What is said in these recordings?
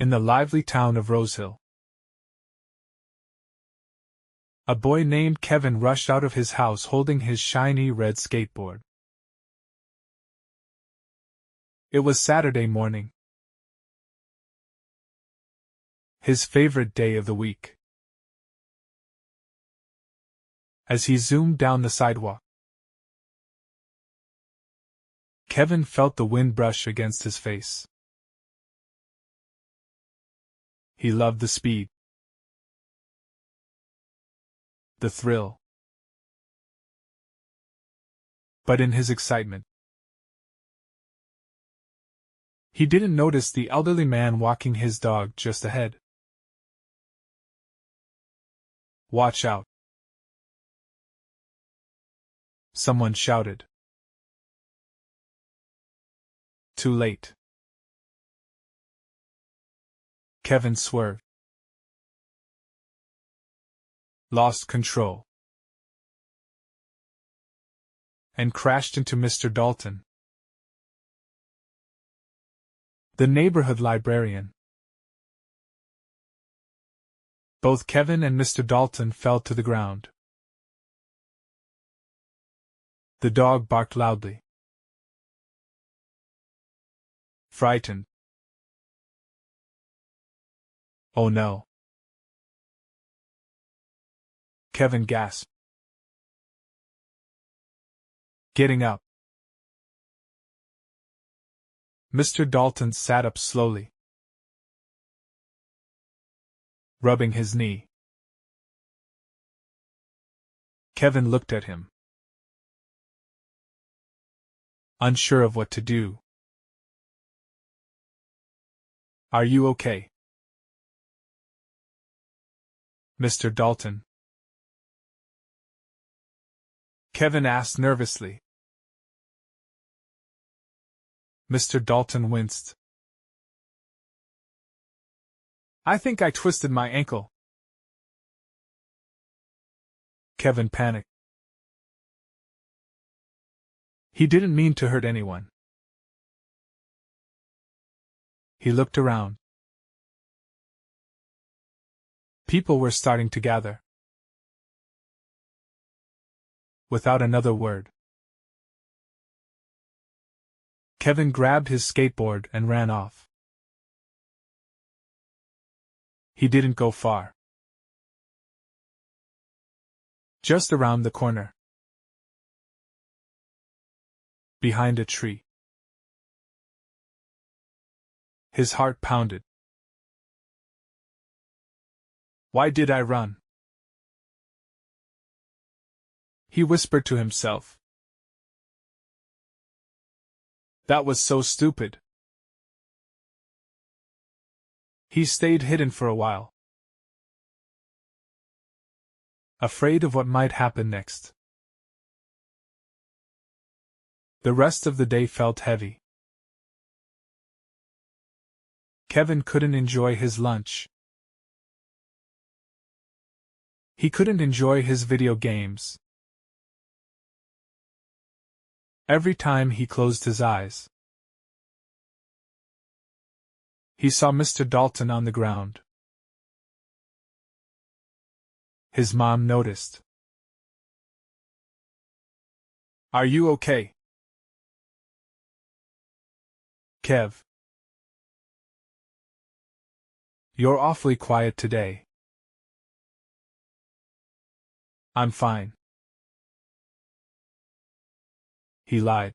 In the lively town of Rosehill, a boy named Kevin rushed out of his house holding his shiny red skateboard. It was Saturday morning, his favorite day of the week. As he zoomed down the sidewalk, Kevin felt the wind brush against his face. He loved the speed, the thrill. But in his excitement, he didn't notice the elderly man walking his dog just ahead. "Watch out!" someone shouted. Too late. Kevin swerved. Lost control. And crashed into Mr. Dalton, the neighborhood librarian. Both Kevin and Mr. Dalton fell to the ground. The dog barked loudly. Frightened. "Oh no!" Kevin gasped. Getting up, Mr. Dalton sat up slowly, rubbing his knee. Kevin looked at him, unsure of what to do. "Are you okay, Mr. Dalton?" Kevin asked nervously. Mr. Dalton winced. "I think I twisted my ankle." Kevin panicked. He didn't mean to hurt anyone. He looked around. People were starting to gather. Without another word, Kevin grabbed his skateboard and ran off. He didn't go far. Just around the corner, behind a tree. His heart pounded. "Why did I run?" he whispered to himself. "That was so stupid." He stayed hidden for a while, afraid of what might happen next. The rest of the day felt heavy. Kevin couldn't enjoy his lunch. He couldn't enjoy his video games. Every time he closed his eyes, he saw Mr. Dalton on the ground. His mom noticed. "Are you okay, Kev? You're awfully quiet today." "I'm fine," he lied.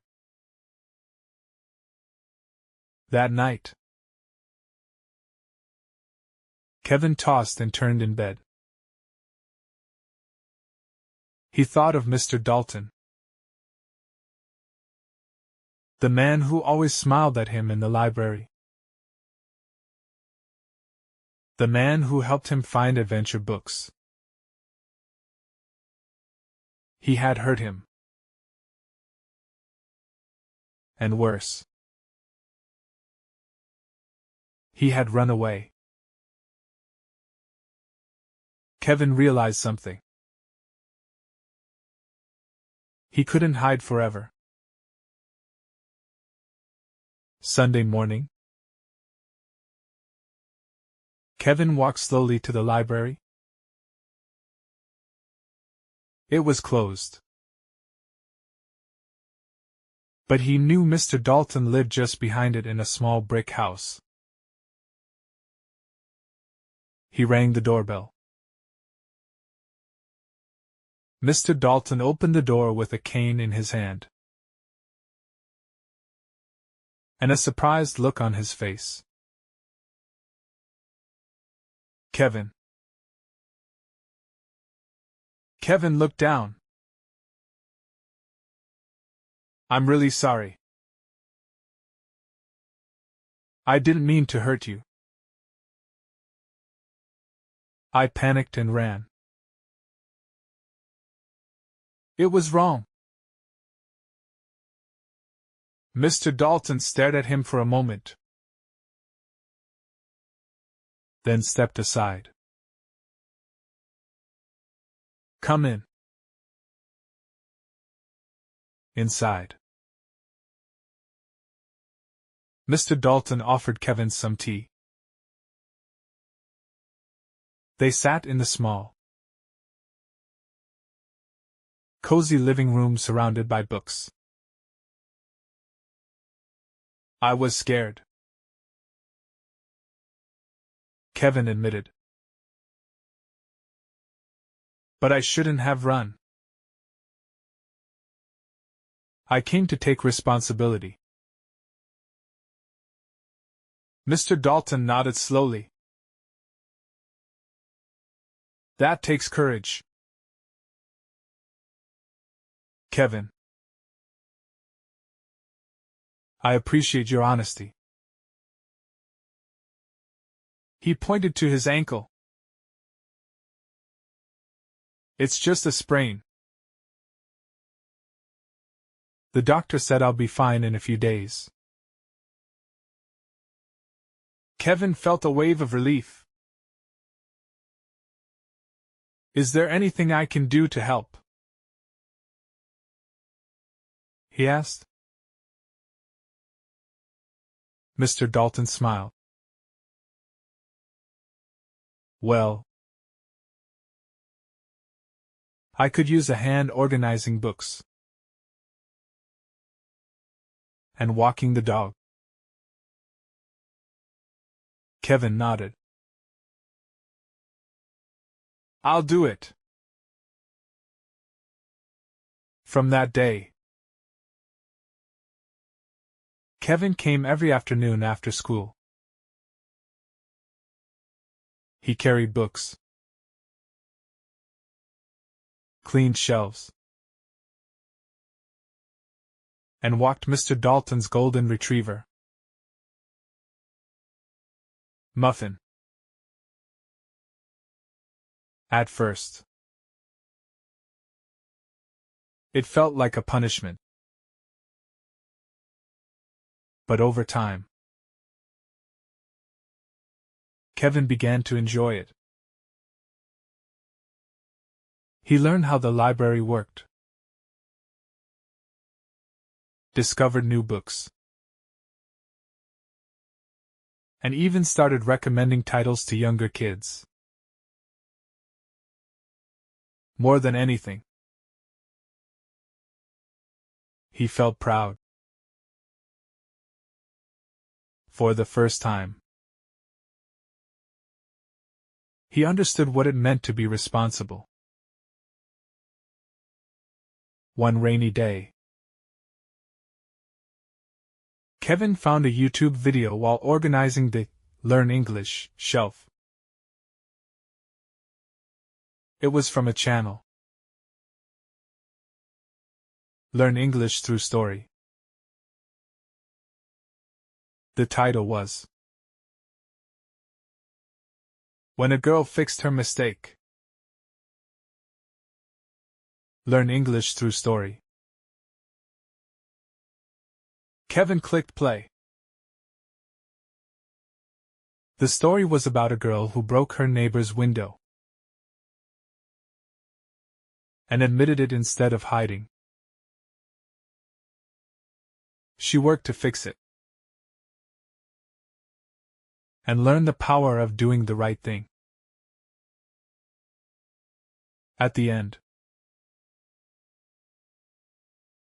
That night, Kevin tossed and turned in bed. He thought of Mr. Dalton, the man who always smiled at him in the library, the man who helped him find adventure books. He had hurt him. And worse, he had run away. Kevin realized something. He couldn't hide forever. Sunday morning, Kevin walked slowly to the library. It was closed. But he knew Mr. Dalton lived just behind it in a small brick house. He rang the doorbell. Mr. Dalton opened the door with a cane in his hand, and a surprised look on his face. Kevin. Kevin looked down. I'm really sorry. I didn't mean to hurt you. I panicked and ran. It was wrong. Mr. Dalton stared at him for a moment, then stepped aside. Come in. Inside. Mr. Dalton offered Kevin some tea. They sat in the small, cozy living room surrounded by books. I was scared, Kevin admitted. But I shouldn't have run. I came to take responsibility. Mr. Dalton nodded slowly. That takes courage. Kevin. I appreciate your honesty. He pointed to his ankle. It's just a sprain. The doctor said I'll be fine in a few days. Kevin felt a wave of relief. Is there anything I can do to help? He asked. Mr. Dalton smiled. Well, I could use a hand organizing books and walking the dog. Kevin nodded. I'll do it. From that day, Kevin came every afternoon after school. He carried books, cleaned shelves, and walked Mr. Dalton's golden retriever, Muffin. At first, it felt like a punishment. But over time, Kevin began to enjoy it. He learned how the library worked, discovered new books, and even started recommending titles to younger kids. More than anything, he felt proud. For the first time, he understood what it meant to be responsible. One rainy day, Kevin found a YouTube video while organizing the Learn English shelf. It was from a channel, Learn English Through Story. The title was When a Girl Fixed Her Mistake. Learn English Through Story. Kevin clicked play. The story was about a girl who broke her neighbor's window and admitted it instead of hiding. She worked to fix it, and learn the power of doing the right thing. At the end,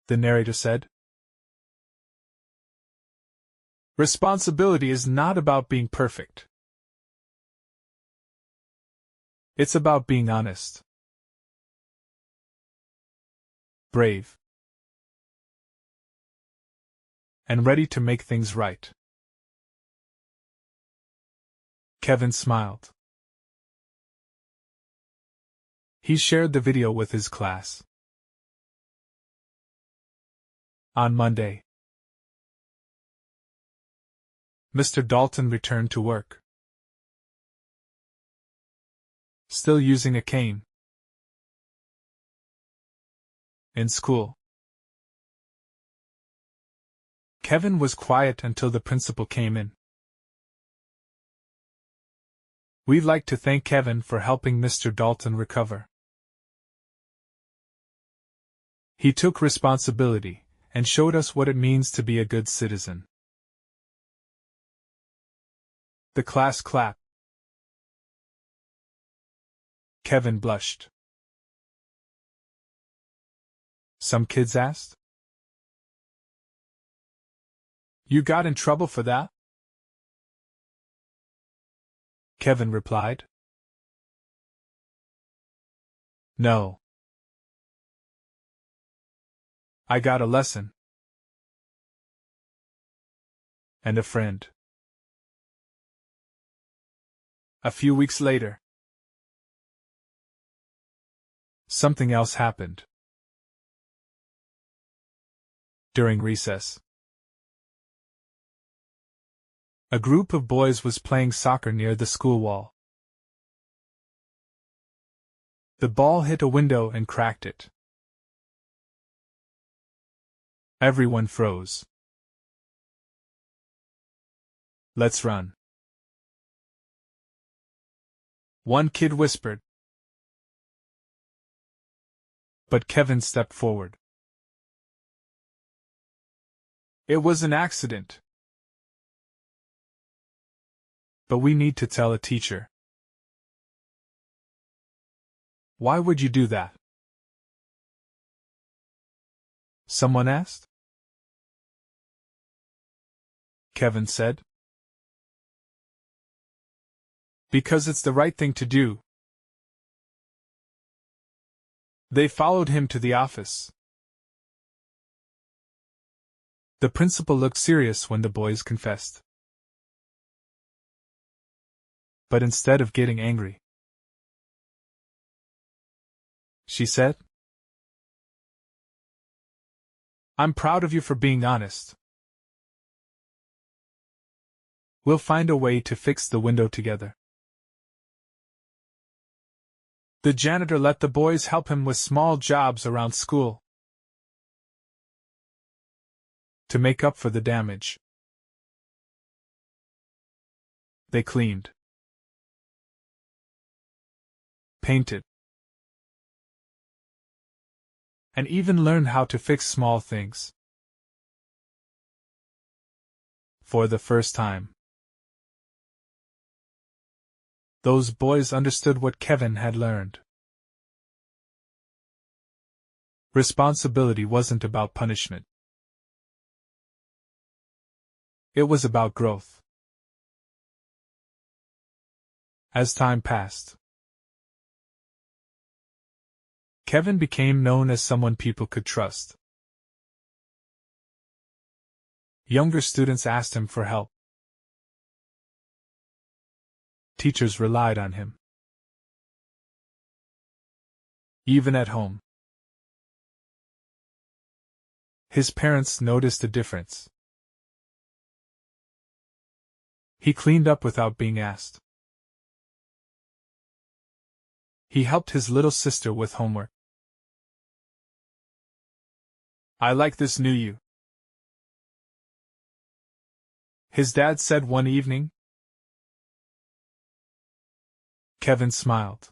the narrator said, "Responsibility is not about being perfect. It's about being honest, brave, and ready to make things right." Kevin smiled. He shared the video with his class. On Monday, Mr. Dalton returned to work. Still using a cane. In school, Kevin was quiet until the principal came in. "We'd like to thank Kevin for helping Mr. Dalton recover. He took responsibility and showed us what it means to be a good citizen." The class clapped. Kevin blushed. Some kids asked, "You got in trouble for that?" Kevin replied, "No. I got a lesson. And a friend." A few weeks later, something else happened. During recess, a group of boys was playing soccer near the school wall. The ball hit a window and cracked it. Everyone froze. "Let's run," one kid whispered. But Kevin stepped forward. "It was an accident. But we need to tell a teacher." "Why would you do that?" someone asked. Kevin said, "Because it's the right thing to do." They followed him to the office. The principal looked serious when the boys confessed. But instead of getting angry, she said, "I'm proud of you for being honest. We'll find a way to fix the window together." The janitor let the boys help him with small jobs around school to make up for the damage. They cleaned, painted, and even learned how to fix small things. For the first time, those boys understood what Kevin had learned. Responsibility wasn't about punishment. It was about growth. As time passed, Kevin became known as someone people could trust. Younger students asked him for help. Teachers relied on him. Even at home, his parents noticed a difference. He cleaned up without being asked. He helped his little sister with homework. "I like this new you," his dad said one evening. Kevin smiled.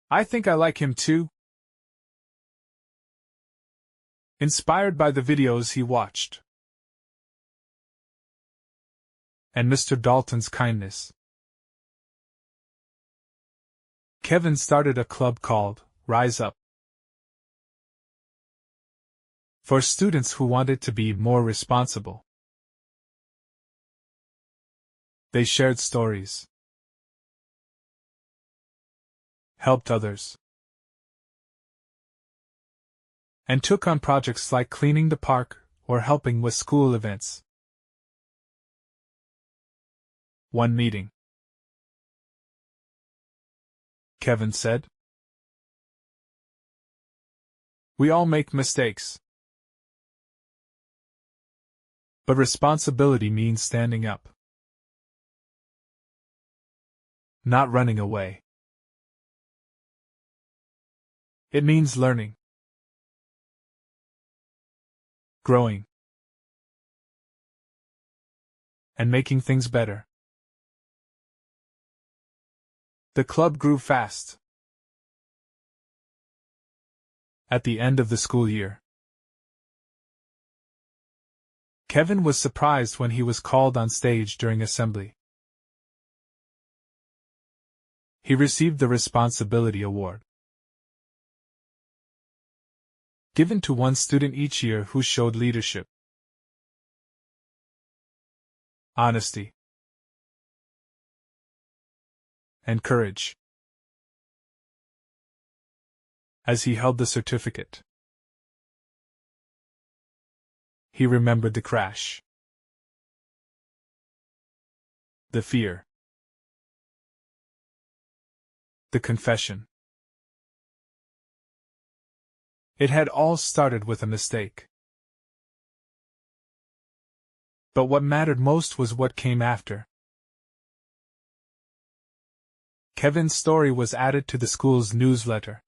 "I think I like him too." Inspired by the videos he watched, and Mr. Dalton's kindness. Kevin started a club called Rise Up for students who wanted to be more responsible. They shared stories, helped others, and took on projects like cleaning the park or helping with school events. One meeting. Kevin said, "We all make mistakes. But responsibility means standing up. Not running away. It means learning. Growing. And making things better." The club grew fast. At the end of the school year, Kevin was surprised when he was called on stage during assembly. He received the Responsibility Award, given to one student each year who showed leadership, honesty, and courage. As he held the certificate, he remembered the crash, the fear, the confession. It had all started with a mistake. But what mattered most was what came after. Kevin's story was added to the school's newsletter.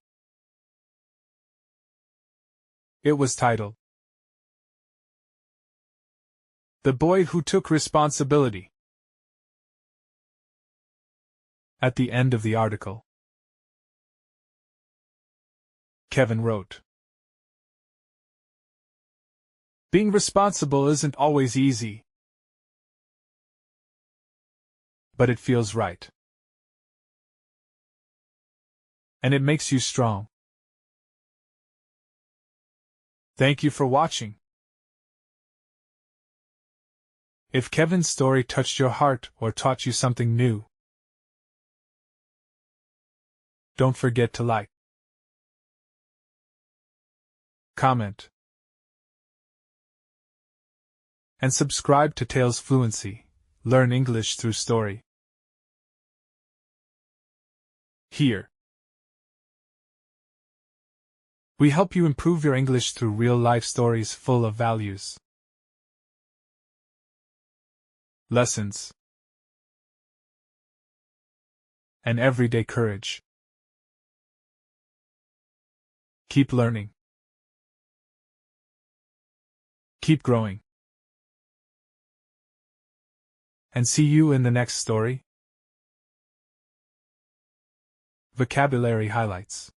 It was titled, "The Boy Who Took Responsibility." At the end of the article, Kevin wrote, "Being responsible isn't always easy, but it feels right. And it makes you strong." Thank you for watching. If Kevin's story touched your heart or taught you something new, don't forget to like, comment, and subscribe to Tales Fluency. Learn English through story. Here, we help you improve your English through real-life stories full of values, lessons, and everyday courage. Keep learning. Keep growing. And see you in the next story. Vocabulary highlights.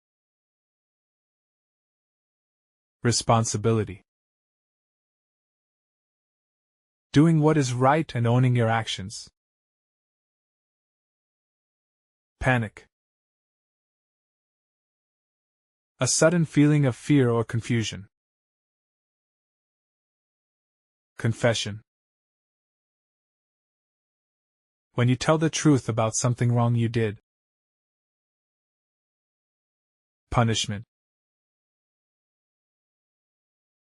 Responsibility. Doing what is right and owning your actions. Panic. A sudden feeling of fear or confusion. Confession. When you tell the truth about something wrong you did. Punishment.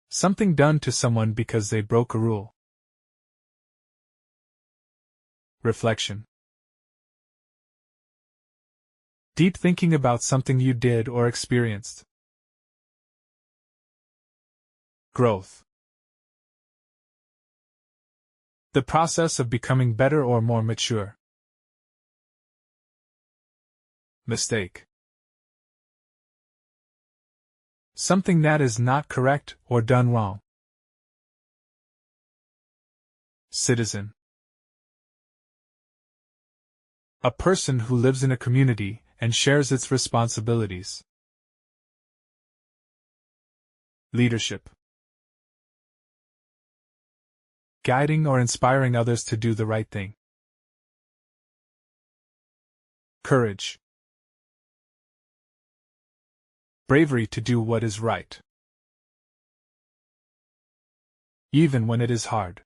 Something done to someone because they broke a rule. Reflection. Deep thinking about something you did or experienced. Growth. The process of becoming better or more mature. Mistake. Something that is not correct or done wrong. Citizen. A person who lives in a community and shares its responsibilities. Leadership. Guiding or inspiring others to do the right thing. Courage. Bravery to do what is right, even when it is hard.